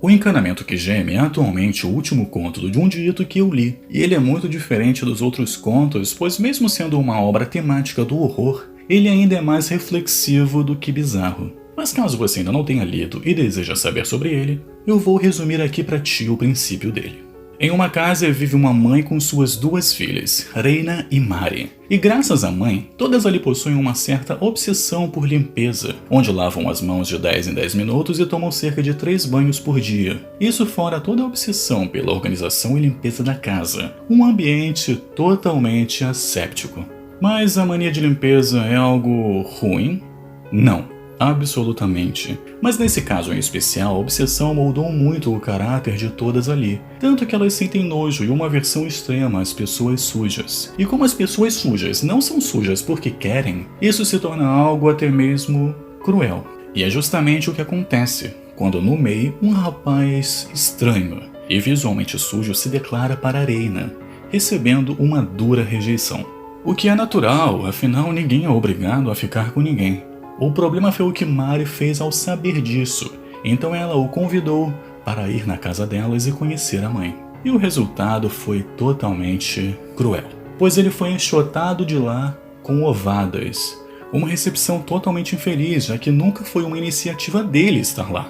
O Encanamento que Geme é atualmente o último conto do Junji Ito que eu li, e ele é muito diferente dos outros contos, pois mesmo sendo uma obra temática do horror, ele ainda é mais reflexivo do que bizarro. Mas caso você ainda não tenha lido e deseja saber sobre ele, eu vou resumir aqui pra ti o princípio dele. Em uma casa vive uma mãe com suas duas filhas, Reina e Mari. E graças à mãe, todas ali possuem uma certa obsessão por limpeza, onde lavam as mãos de 10 em 10 minutos e tomam cerca de 3 banhos por dia. Isso fora toda a obsessão pela organização e limpeza da casa, um ambiente totalmente asséptico. Mas a mania de limpeza é algo ruim? Não. Absolutamente. Mas nesse caso em especial, a obsessão moldou muito o caráter de todas ali, tanto que elas sentem nojo e uma aversão extrema às pessoas sujas. E como as pessoas sujas não são sujas porque querem, isso se torna algo até mesmo cruel. E é justamente o que acontece quando no meio um rapaz estranho e visualmente sujo se declara para Reina, recebendo uma dura rejeição. O que é natural, afinal ninguém é obrigado a ficar com ninguém. O problema foi o que Mari fez ao saber disso, então ela o convidou para ir na casa delas e conhecer a mãe. E o resultado foi totalmente cruel, pois ele foi enxotado de lá com ovadas. Uma recepção totalmente infeliz, já que nunca foi uma iniciativa dele estar lá.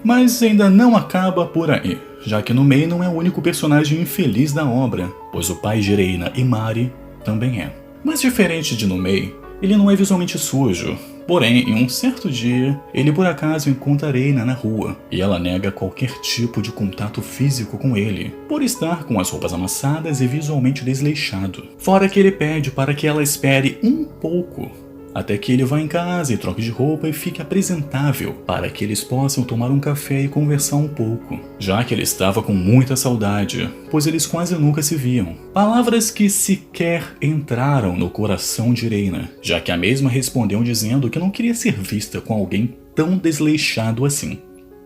Mas ainda não acaba por aí, já que Numei não é o único personagem infeliz da obra, pois o pai de Reina e Mari também é. Mas diferente de Numei, ele não é visualmente sujo. Porém, em um certo dia, ele por acaso encontra Reina na rua, e ela nega qualquer tipo de contato físico com ele, por estar com as roupas amassadas e visualmente desleixado. Fora que ele pede para que ela espere um pouco, até que ele vá em casa e troque de roupa e fique apresentável, para que eles possam tomar um café e conversar um pouco, já que ele estava com muita saudade, pois eles quase nunca se viam. Palavras que sequer entraram no coração de Reina, já que a mesma respondeu dizendo que não queria ser vista com alguém tão desleixado assim.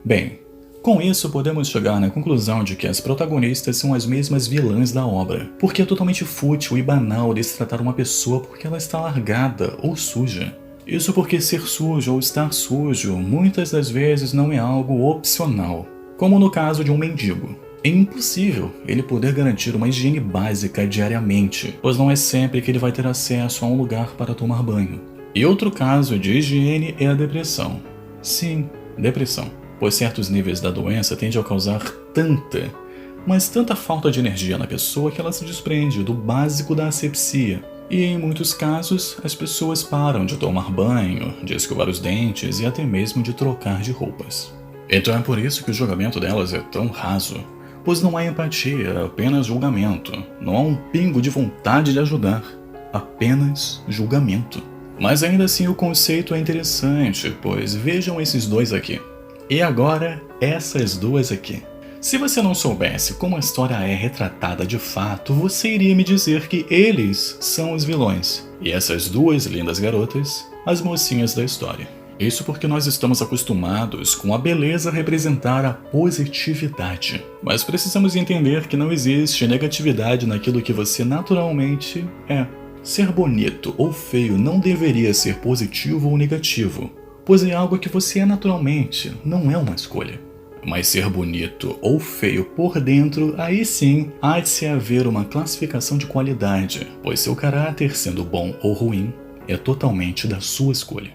Bem, com isso podemos chegar na conclusão de que as protagonistas são as mesmas vilãs da obra, porque é totalmente fútil e banal destratar uma pessoa porque ela está largada ou suja. Isso porque ser sujo ou estar sujo muitas das vezes não é algo opcional, como no caso de um mendigo. É impossível ele poder garantir uma higiene básica diariamente, pois não é sempre que ele vai ter acesso a um lugar para tomar banho. E outro caso de higiene é a depressão. Sim, depressão. Pois certos níveis da doença tendem a causar tanta falta de energia na pessoa que ela se desprende do básico da asepsia. E em muitos casos, as pessoas param de tomar banho, de escovar os dentes e até mesmo de trocar de roupas. Então é por isso que o julgamento delas é tão raso, pois não há empatia, é apenas julgamento. Não há um pingo de vontade de ajudar, apenas julgamento. Mas ainda assim o conceito é interessante, pois vejam esses dois aqui. E agora, essas duas aqui. Se você não soubesse como a história é retratada de fato, você iria me dizer que eles são os vilões, e essas duas lindas garotas, as mocinhas da história. Isso porque nós estamos acostumados com a beleza representar a positividade. Mas precisamos entender que não existe negatividade naquilo que você naturalmente é. Ser bonito ou feio não deveria ser positivo ou negativo, pois é algo que você é naturalmente, não é uma escolha. Mas ser bonito ou feio por dentro, aí sim há de se haver uma classificação de qualidade, pois seu caráter, sendo bom ou ruim, é totalmente da sua escolha.